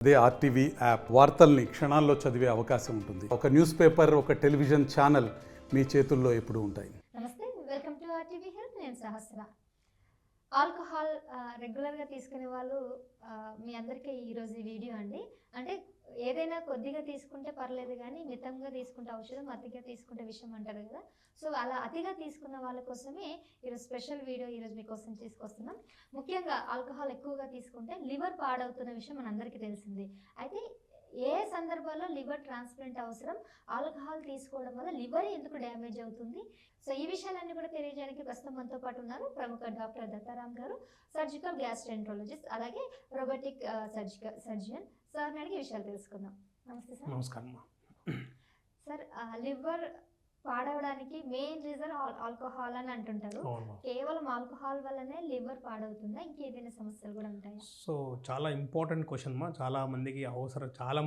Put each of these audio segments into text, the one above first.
అదే RTV app వార్తల్ని క్షణాల్లో చదివే అవకాశం ఉంటుంది. ఒక న్యూస్ పేపర్, ఒక టెలివిజన్ ఛానల్ మీ చేతుల్లో ఎప్పుడూ ఉంటాయి. నమస్తే, వెల్కమ్ టు ఆర్టీవీ హెల్త్. నేను సహస్ర. ఆల్కహాల్ రెగ్యులర్గా తీసుకునే వాళ్ళు మీ అందరికీ ఈరోజు ఈ వీడియో అండి. అంటే ఏదైనా కొద్దిగా తీసుకుంటే పర్లేదు, కానీ మితంగా తీసుకుంటే ఔషధం, అతిగా తీసుకుంటే విషయం అంటారు కదా. సో అలా అతిగా తీసుకున్న వాళ్ళ కోసమే ఈరోజు స్పెషల్ వీడియో ఈరోజు మీకోసం తీసుకొస్తున్నాం. ముఖ్యంగా ఆల్కహాల్ ఎక్కువగా తీసుకుంటే లివర్ పాడవుతున్న విషయం మనందరికీ తెలిసింది. అయితే ఏ సందర్భాల్లో లివర్ ట్రాన్స్ప్లాంట్ అవసరం, ఆల్కహాల్ తీసుకోవడం వల్ల లివర్ ఎందుకు డ్యామేజ్ అవుతుంది, సో ఈ విషయాలన్నీ కూడా తెలియజేయడానికి ప్రస్తుతం మనతో పాటు ఉన్నారు ప్రముఖ doctor Dattaram garu, surgical gastroenterologist, అలాగే రోబోటిక్ సర్జన్. సార్ అడిగి విషయాలు తెలుసుకుందాం. నమస్తే సార్. నమస్కారం సార్, లివర్ పాడవడానికి మెయిన్ రీజన్ ఆల్కహాల్ అని అంటుంటారు. కేవలం ఆల్కహాల్ వల్లనే లివర్ పాడవుతుందా, ఇంకేదైనా సమస్యలు కూడా ఉంటాయా? సో చాలా ఇంపార్టెంట్ క్వశ్చన్ చాలా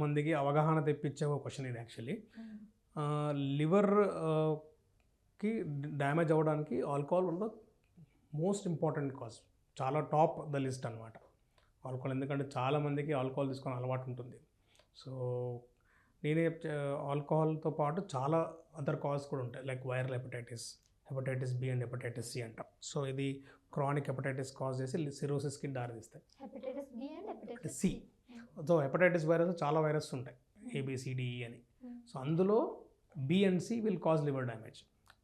మందికి అవగాహన తెప్పించే ఒక క్వశ్చన్ ఇది. యాక్చువల్లీ లివర్కి డ్యామేజ్ అవ్వడానికి alcohol one the most important cause, చాలా టాప్ ద లిస్ట్ అనమాట ఆల్కహాల్. ఎందుకంటే చాలామందికి ఆల్కహాల్ తీసుకొని అలవాటు ఉంటుంది. సో నేనే ఆల్కహాల్తో పాటు చాలా అదర్ కాజ్ కూడా ఉంటాయి, like viral hepatitis B and hepatitis C అంటాం. సో ఇది క్రానిక్ హెపటైటిస్ కాజ్ చేసి సిరోసిస్కి దారితీస్తాయి. Hepatitis B and hepatitis C. So hepatitis virus చాలా వైరస్ ఉంటాయి, ఏబిసిడిఈ అని. సో అందులో B and C will cause liver damage,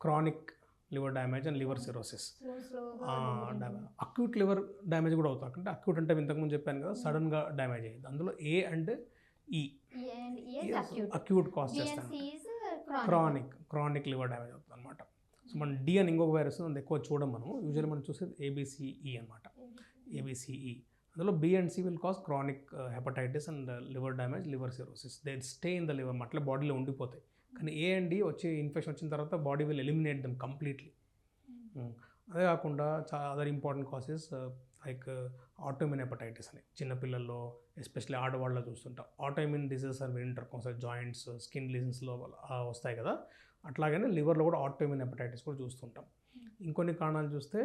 chronic liver damage and liver cirrhosis. Acute liver damage కూడా అవుతుంది. అంటే అక్యూట్ అంటే ఇంతకుముందు చెప్పాను కదా, సడన్గా డ్యామేజ్ అయ్యింది. అందులో ఏ అండ్ ఈ అక్యూట్ కాజ్ చేస్తాను. క్రానిక్ లివర్ డ్యామేజ్ అవుతుంది అనమాట. సో మనం డి అని ఇంకొక వైరస్ అది ఎక్కువ చూడం మనము. యూజువల్లీ మనం చూసేది ఏబిసిఈ అనమాట, ఏబిసిఈ. అందులో B and C will cause chronic hepatitis and liver damage, liver cirrhosis. They stay in the liver, అట్లా బాడీలో ఉండిపోతాయి. కానీ ఏ అండ్ డి వచ్చి ఇన్ఫెక్షన్ వచ్చిన తర్వాత body will eliminate them completely. అదే కాకుండా other important causes like autoimmune hepatitis అని చిన్నపిల్లల్లో, ఎస్పెషల్లీ ఆడవాళ్ళలో చూస్తుంటాం. ఆటోఇమ్యూన్ డిసీజెస్ అని వింటారు, కొంచెం జాయింట్స్, స్కిన్ లీజన్స్లో వస్తాయి కదా. అట్లాగనే లివర్లో కూడా ఆటోఇమ్యూన్ హెపటైటిస్ కూడా చూస్తుంటాం. ఇంకొన్ని కారణాలు చూస్తే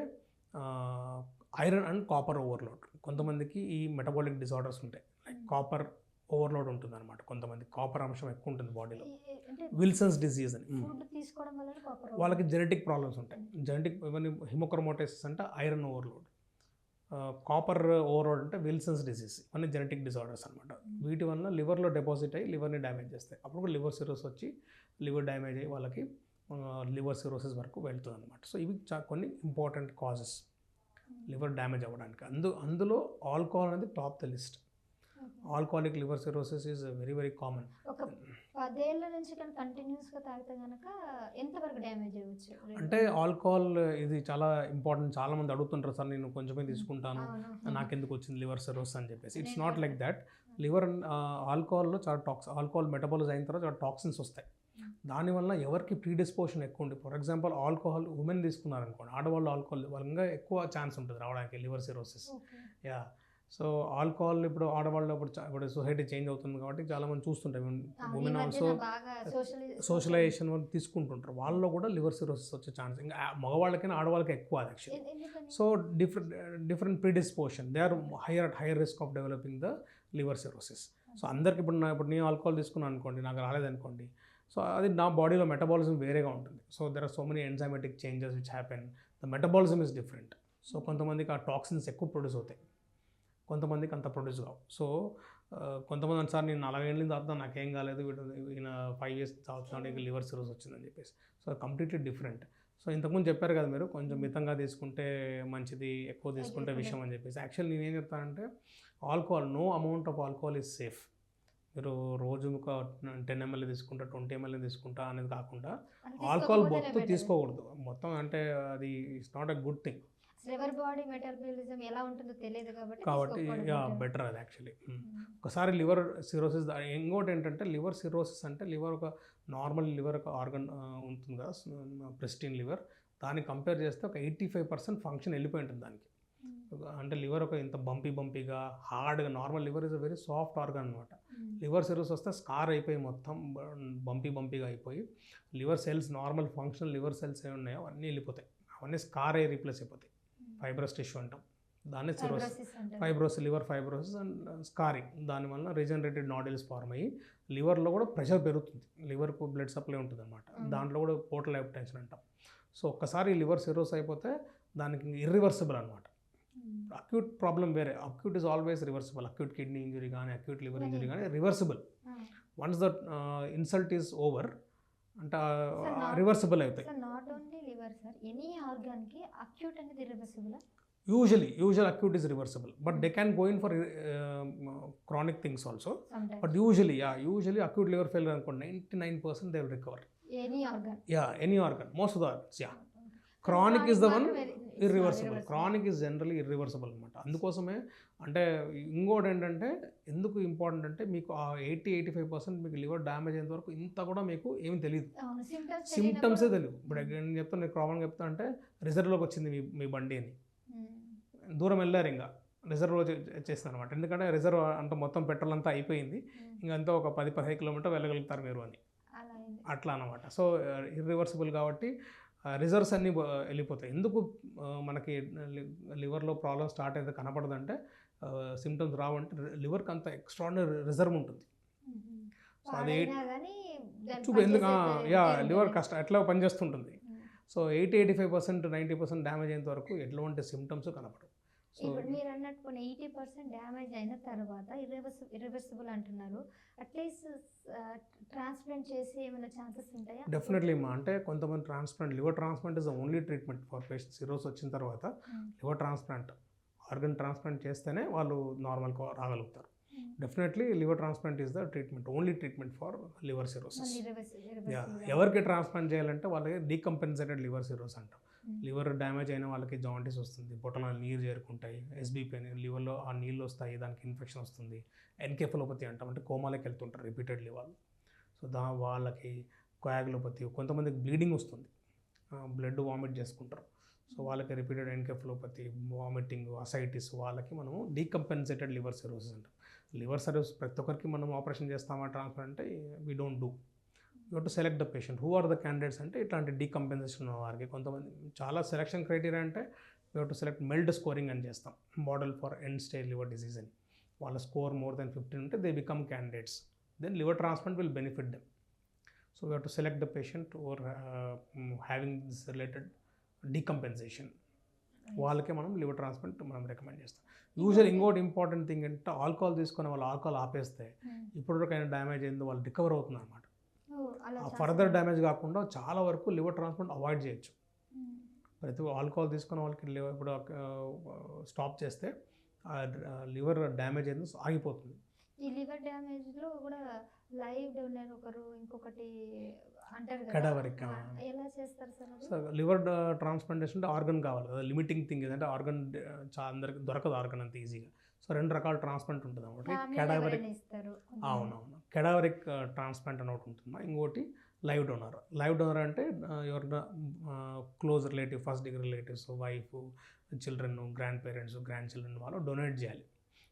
ఐరన్ అండ్ కాపర్ ఓవర్లోడ్. కొంతమందికి ఈ మెటబాలిక్ డిజార్డర్స్ ఉంటాయి, లైక్ కాపర్ ఓవర్లోడ్ ఉంటుంది అనమాట. కొంతమంది కాపర్ అంశం ఎక్కువ ఉంటుంది బాడీలో, విల్సన్స్ డిజీజ్ అని. వాళ్ళకి జెనెటిక్ ప్రాబ్లమ్స్ ఉంటాయి. జెనెటిక్ ఇవన్నీ హిమోక్రోమోటైసిస్ అంటే ఐరన్ ఓవర్లోడ్, కాపర్ ఓవర్లోడ్ అంటే విల్సన్స్ డిసీజ్. ఇవన్నీ జెనెటిక్ డిజార్డర్స్ అనమాట. వీటి వల్ల లివర్లో డిపాజిట్ అయ్యి లివర్ని డ్యామేజ్ చేస్తాయి. అప్పుడు కూడా లివర్ సిరోసిస్ వచ్చి లివర్ డ్యామేజ్ అయ్యి వాళ్ళకి లివర్ సిరోసిస్ వరకు వెళ్తుంది అనమాట. సో ఇవి కొన్ని ఇంపార్టెంట్ కాజెస్ లివర్ డ్యామేజ్ అవ్వడానికి. అందులో ఆల్కహాల్ అనేది top the list. Alcoholic liver cirrhosis is very very common. ఒక 10 ఏళ్ల నుంచి కంటిన్యూస్గా తాగితే కనుక ఎంతవరకు డ్యామేజ్ అవ్వచ్చు? అంటే ఆల్కహాల్ ఇది చాలా ఇంపార్టెంట్. చాలా మంది అడుగుతుంటారు, సార్ నేను కొంచెమే తీసుకుంటాను, నాకెందుకు వచ్చింది లివర్ సిరోసిస్ అని చెప్పేసి. It's not like that. Liver ఆల్కహాల్లో చాలా ఆల్కహాల్ మెటబాలైజ్ అయిన తర్వాత చాలా టాక్సిన్స్ వస్తాయి. దానివల్ల ఎవరికి ప్రీడిస్పోజిషన్ ఎక్కువ ఉంది. ఫర్ ఎగ్జాంపుల్ ఆల్కహాల్ ఉమెన్ తీసుకున్నారనుకోండి, ఆడవాళ్ళు ఆల్కహాల్ వాళ్ళంగా ఎక్కువ ఛాన్స్ ఉంటుంది రావడానికి liver cirrhosis. Yeah. So alcohol ఇప్పుడు ఆడవాళ్ళు ఇప్పుడు సొసైటీ చేంజ్ అవుతుంది కాబట్టి చాలామంది చూస్తుంటారు. ఉమెన్ ఆల్సో సోషలైజేషన్ వాళ్ళు తీసుకుంటుంటారు, వాళ్ళలో కూడా లివర్ సిరోసిస్ వచ్చే ఛాన్స్ ఇంకా మగవాళ్ళకైనా ఆడవాళ్ళకి ఎక్కువ అది actually. So different predisposition, they are higher risk of developing the liver cirrhosis. So అందరికి ఇప్పుడు నేను ఆల్కహాల్ తీసుకున్నాను అనుకోండి, నాకు రాలేదనుకోండి, సో అది నా బాడీలో మెటబాలిజం వేరేగా ఉంటుంది. So there are so many enzymatic changes which happen, the metabolism is different. So కొంతమందికి ఆ టాక్సిన్స్ ఎక్కువ ప్రొడ్యూస్ అవుతాయి, కొంతమందికి అంత ప్రొడ్యూస్ కావు. సో కొంతమంది సార్ నేను 40 ఏళ్ళ తాగుతాను నాకేం కాలేదు, ఈయన 5 years తాగుతున్నాడు ఇంకా లివర్ సిరోసిస్ వచ్చిందని చెప్పేసి. So completely different. సో ఇంతకుముందు చెప్పారు కదా మీరు, కొంచెం మితంగా తీసుకుంటే మంచిది, ఎక్కువ తీసుకుంటే విషయం అని చెప్పేసి. యాక్చువల్లీ నేనేం చెప్తానంటే alcohol, no amount of alcohol is safe. మీరు రోజు ఒక 10 ml తీసుకుంటా, 20 ml తీసుకుంటా అనేది కాకుండా ఆల్కహాల్ మొత్తం తీసుకోకూడదు. మొత్తం అంటే అది it's not a good thing. Liver body metabolism ఎలా ఉంటుందో తెలియదు కాబట్టి బెటర్ అది యాక్చువల్లీ. ఒకసారి లివర్ సిరోసిస్, ఇంకోటి ఏంటంటే లివర్ సిరోసిస్ అంటే లివర్ ఒక నార్మల్ లివర్ ఒక ఆర్గన్ ఉంటుంది కదా, ప్రెస్టీన్ లివర్, దాన్ని కంపేర్ చేస్తే ఒక 85% ఫంక్షన్ వెళ్ళిపోయి ఉంటుంది దానికి. అంటే లివర్ ఒక ఇంత బంపీగా హార్డ్గా, normal liver is a very soft organ అనమాట. లివర్ సిరోసిస్ వస్తే స్కార్ అయిపోయి మొత్తం బంపీగా అయిపోయి liver cells, normal functional liver cells ఏమి ఉన్నాయో అవన్నీ వెళ్ళిపోతాయి, అవన్నీ స్కార్ అయ్యి రీప్లేస్ అయిపోతాయి, ఫైబ్రస్ టిష్యూ అంటాం. దాన్ని సిరోసిస్, Fibrosis అంటారు. Fibrosis, liver fibrosis and scarring. దానివల్ల రీజనరేటెడ్ నాడ్యూల్స్ ఫార్మ్ అయ్యి లివర్లో కూడా ప్రెషర్ పెరుగుతుంది, లివర్కు బ్లడ్ సప్లై ఉంటుంది అనమాట. దాంట్లో కూడా పోర్టల్ హైపర్టెన్షన్ అంటాం. సో ఒక్కసారి లివర్ సిరోస్ అయిపోతే దానికి ఇర్రివర్సిబుల్ అనమాట. అక్యూట్ ప్రాబ్లం వేరే, acute is always reversible. Acute kidney injury కానీ అక్యూట్ లివర్ ఇంజరీ కానీ reversible. Once the insult is over అంటే రివర్సిబుల్ అవుతాయి. Not only liver sir, any organ కి అక్యూట్ అనేది irreversible. Usual acute is reversible, but they can go in for chronic things also. Sometimes. But usually acute liver failure అనుకోండి 99% they will recover. Any organ. Any organ, most of the organs. Chronic is the one irreversible. Chronic is generally irreversible అనమాట. అందుకోసమే అంటే ఇంకోటి ఏంటంటే ఎందుకు important అంటే మీకు ఆ 80-85% మీకు లివర్ డ్యామేజ్ అయినంత వరకు ఇంత కూడా మీకు ఏమి తెలియదు, సిమ్టమ్సే తెలియదు. ఇప్పుడు నేను చెప్తాను, నేను కామన్గా చెప్తాను అంటే రిజర్వ్లోకి వచ్చింది మీ బండి అని, దూరం వెళ్ళారు ఇంకా రిజర్వ్లో చేస్తాను అనమాట. ఎందుకంటే రిజర్వ్ అంతా మొత్తం పెట్రోల్ అంతా అయిపోయింది, ఇంకంతా ఒక 10-15 కిలోమీటర్ వెళ్ళగలుగుతారు మీరు అని, అట్లా అనమాట. సో ఇర్రివర్సిబుల్ కాబట్టి రిజర్వ్స్ అన్నీ వెళ్ళిపోతాయి. ఎందుకు మనకి లివర్లో ప్రాబ్లమ్ స్టార్ట్ అయితే కనపడదంటే సిమ్టమ్స్ రావంటే లివర్కి అంత ఎక్స్ట్రాడినరీ రిజర్వ్ ఉంటుంది. సో అది ఎందుకు లివర్ కష్టం ఎట్లా పనిచేస్తుంటుంది. సో 80-85% 90% డ్యామేజ్ అయినంత వరకు ఎటువంటి సిమ్టమ్స్ కనపడవు. ఇప్పుడు మీరు అన్నట్టు 80% డ్యామేజ్ అయిన తర్వాత ఇర్రివర్సిబుల్ అంటున్నారు, అట్లీస్ట్ ట్రాన్స్ప్లాంట్ చేసి ఏమైనా ఛాన్సెస్ ఉంటాయా? డెఫినెట్లీ మా అంటే కొంతమంది transplant, liver transplant is the only treatment for patients. Cirrhosis వచ్చిన తర్వాత లివర్ ట్రాన్స్ప్లాంట్, ఆర్గన్ ట్రాన్స్ప్లాంట్ చేస్తేనే వాళ్ళు నార్మల్ రాగలుగుతారు. Definitely liver transplant is the treatment, only treatment for liver cirrhosis. ఎవరికి ట్రాన్స్ప్లాంట్ చేయాలంటే వాళ్ళకి డీకంపెన్సేటెడ్ లివర్ సిరోస్ అంటాం. లివర్ డ్యామేజ్ అయిన వాళ్ళకి జాంటీస్ వస్తుంది, పొట్టలో నీరు చేరుకుంటాయి, ఎస్బీపీ అని లివర్లో ఆ నీళ్ళు వస్తాయి, దానికి ఇన్ఫెక్షన్ వస్తుంది, ఎన్కెఫలోపతి అంటాం, అంటే కోమాలోకి వెళ్తుంటారు రిపీటెడ్లీ వాళ్ళు. సో వాళ్ళకి కోయాగులోపతి, కొంతమందికి బ్లీడింగ్ వస్తుంది, బ్లడ్ వామిట్ చేసుకుంటారు. సో వాళ్ళకి రిపీటెడ్ ఎన్కెఫలోపతి, వామిటింగ్, అసైటిస్, వాళ్ళకి మనము డీకంపెన్సేటెడ్ లివర్ సిరోసిస్ అంటాం. లివర్ సిరోసిస్ ప్రతి ఒక్కరికి మనం ఆపరేషన్ చేస్తామా ట్రాన్స్ప్లాంట్ అంటే we don't do. You to select the patient who are the candidates అంటే ఇట్లాంటి డీకంపెన్సేషన్ వారికి. కొంతమంది చాలా సెలెక్షన్ క్రైటీరియా అంటే you to select MELD scoring అని చేస్తాం, model for end stage liver disease అని. వాళ్ళ స్కోర్ మోర్ దెన్ 15 ఉంటే they become candidates, then liver transplant will benefit them. So you to select the patient or having this related decompensation, వాళ్ళకే మనం liver transplant మనం recommend చేస్తాం. Usual ఇంకోటి important thing అంటే alcohol తీసుకుని వాళ్ళు ఆల్కహాల్ ఆపేస్తే ఇప్పటివరకైనా డ్యామేజ్ అయిందో వాళ్ళు రికవర్ అవుతుంది అనమాట. ఫర్దర్ డ్యామేజ్ కాకుండా చాలా వరకు లివర్ ట్రాన్స్ప్లాంట్ అవాయిడ్ చేయొచ్చు. ప్రతి ఆల్కహాల్ తీసుకున్న వాళ్ళకి ఇప్పుడు స్టాప్ చేస్తే లివర్ డ్యామేజ్ అయింది ఆగిపోతుంది. ఈ లివర్ డ్యామేజ్లో కూడా లైవ్ డోనర్ ఒకరు, ఇంకొకటి అంటారు కదా, కడావరిక్. ఎలా చేస్తారు సార్? సో లివర్ ట్రాన్స్ప్లాంటేషన్ అంటే ఆర్గన్ కావాలి కదా, లిమిటింగ్ థింగ్ ఏదంటే ఆర్గన్ చాలా అందరికి దొరకదు ఆర్గన్ అంత ఈజీగా. సో 2 రకాల ట్రాన్స్ప్లాంట్ ఉంటుంది ఒకటి కెడావరిక్, అవునవును, కెడావరిక్ ట్రాన్స్ప్లాంట్ అని ఒకటి ఉంటుంది, ఇంకోటి లైవ్ డోనర్. లైవ్ డోనర్ అంటే ఎవరైనా close relative, first degree relatives, wife, children, grand parents, grand children వాళ్ళు డొనేట్ చేయాలి.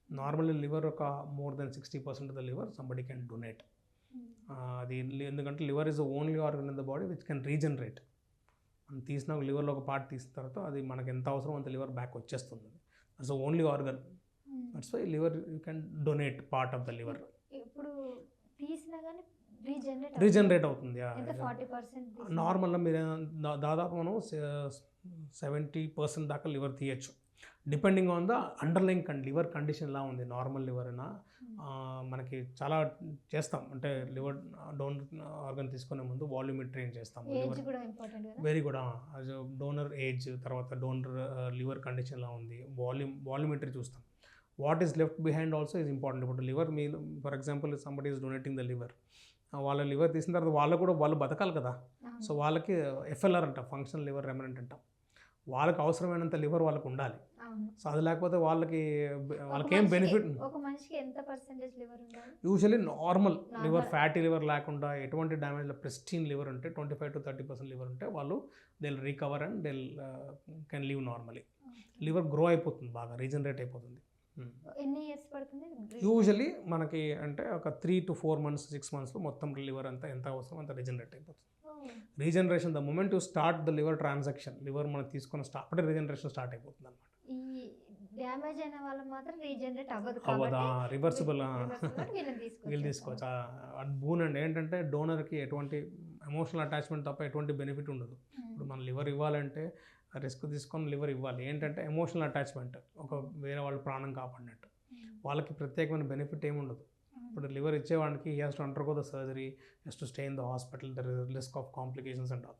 నార్మల్లీ లివర్ ఒక more than 60% of the liver somebody can donate. అది ఎందుకంటే liver is the only organ in the body which can regenerate. మనం తీసిన లివర్లో ఒక part తీసిన తర్వాత అది మనకు ఎంత అవసరం అంత లివర్ బ్యాక్ వచ్చేస్తుంది. That's the only organ, that's why liver you can donate part of the liver. ఇప్పుడు తీసినా కానీ రీజనరేట్ అవుతుంది. 40% నార్మల్గా మీరు దాదాపు మనం 70% దాకా లివర్ తీయచ్చు, depending on the underline liver condition ఎలా ఉంది. నార్మల్ లివర్ అయినా మనకి చాలా చేస్తాం, అంటే లివర్ ఆర్గన్ తీసుకునే ముందు వాల్యూమెట్రీ అని చేస్తాం. Very good. డోనర్ ఏజ్, తర్వాత డోనర్ లివర్ కండిషన్ ఎలా ఉంది, వాల్యూమెట్రీ చూస్తాం. What is left behind also is important. ఇప్పుడు లివర్ మీ for example somebody is donating the liver, వాళ్ళ లివర్ తీసిన తర్వాత వాళ్ళు బతకాలి కదా. సో వాళ్ళకి FLR అంటాం, ఫంక్షనల్ లివర్ రెమినెంట్ అంటాం. వాళ్ళకి అవసరమైనంత లివర్ వాళ్ళకి ఉండాలి. సో అది లేకపోతే వాళ్ళకి ఏం benefit. Usually normal liver, fatty liver లేకుండా ఎటువంటి డ్యామేజ్, ప్రెస్టీన్ లివర్ ఉంటే 25-30% లివర్ ఉంటే వాళ్ళు they will recover and they can live normally. Liver grow అయిపోతుంది, బాగా రీజనరేట్ అయిపోతుంది. యూజువల్లీ మనకి అంటే ఒక 3 to 4 months 6 monthsలో మొత్తం లివర్ అంతా ఎంత అవసరం అంత రీజనరేట్ అయిపోతుంది. Regeneration the moment you start the liver transaction, liver మనం తీసుకున్న అప్పుడే రీజనరేషన్ స్టార్ట్ అయిపోతుంది అనమాట. ఈ డ్యామేజ్ అయిన వాళ్ళు మాత్రం రీజనరేట్ అవ్వదు అవ్వదా రివర్సిబుల్ వీళ్ళని వీళ్ళు తీసుకోవచ్చు అది బూన్ అండి. ఏంటంటే డోనర్కి ఎటువంటి ఎమోషనల్ అటాచ్మెంట్ తప్ప ఎటువంటి బెనిఫిట్ ఉండదు. ఇప్పుడు మన లివర్ ఇవ్వాలంటే రిస్క్ తీసుకొని లివర్ ఇవ్వాలి. ఏంటంటే ఎమోషనల్ అటాచ్మెంట్, ఒక వేరే వాళ్ళ ప్రాణం కాపాడినట్టు. వాళ్ళకి ప్రత్యేకమైన బెనిఫిట్ ఏముండదు. ఇప్పుడు లివర్ ఇచ్చేవాడికి he has to undergo the surgery, he's to stay in the hospital, there is risk of complications and all.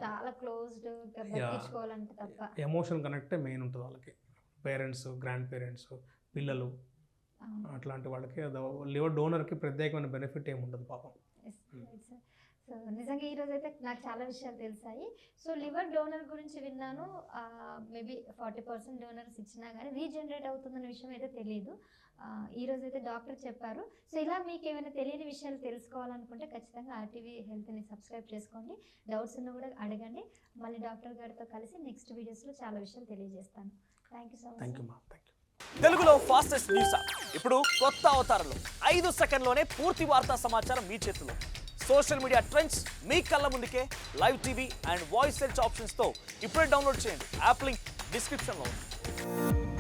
చాలా క్లోజ్డ్ పట్టించుకోవాలంటే తప్ప ఎమోషన్ కనెక్టే మెయిన్ ఉంటుంది వాళ్ళకి. పేరెంట్స్, గ్రాండ్ పేరెంట్స్, పిల్లలు, అట్లాంటి వాళ్ళకి లివర్ డోనర్కి ప్రత్యేకమైన బెనిఫిట్ ఏమి ఉండదు పాపం. సో నిజంగా ఈరోజు అయితే నాకు చాలా విషయాలు తెలిసాయి. సో లివర్ డోనర్ గురించి విన్నాను, మేబీ 40% డోనర్స్ ఇచ్చినా కానీ రీజనరేట్ అవుతుందన్న విషయం అయితే తెలియదు. ఈరోజు అయితే డాక్టర్ చెప్పారు. సో ఇలా మీకు ఏమైనా తెలియని విషయాలు తెలుసుకోవాలనుకుంటే ఖచ్చితంగా ఆర్టీవీ హెల్త్ని సబ్స్క్రైబ్ చేసుకోండి. డౌట్స్ ఉన్నా కూడా అడగండి. మళ్ళీ డాక్టర్ గారితో కలిసి నెక్స్ట్ వీడియోస్లో చాలా విషయాలు తెలియజేస్తాను. Thank you so much. Thank you మా, థ్యాంక్ యూ. తెలుగులో ఫాస్టెస్ట్ న్యూస్ యాప్ ఇప్పుడు కొత్త అవతారంలో 5 సెకండ్లోనే పూర్తి వార్తా సమాచారం మీ చేతిలో. సోషల్ మీడియా ట్రెండ్స్ మీ కళ్ళ ముందుకే live TV and voice search ఆప్షన్స్తో ఇప్పుడే డౌన్లోడ్ చేయండి. యాప్ లింక్ డిస్క్రిప్షన్లో ఉంది.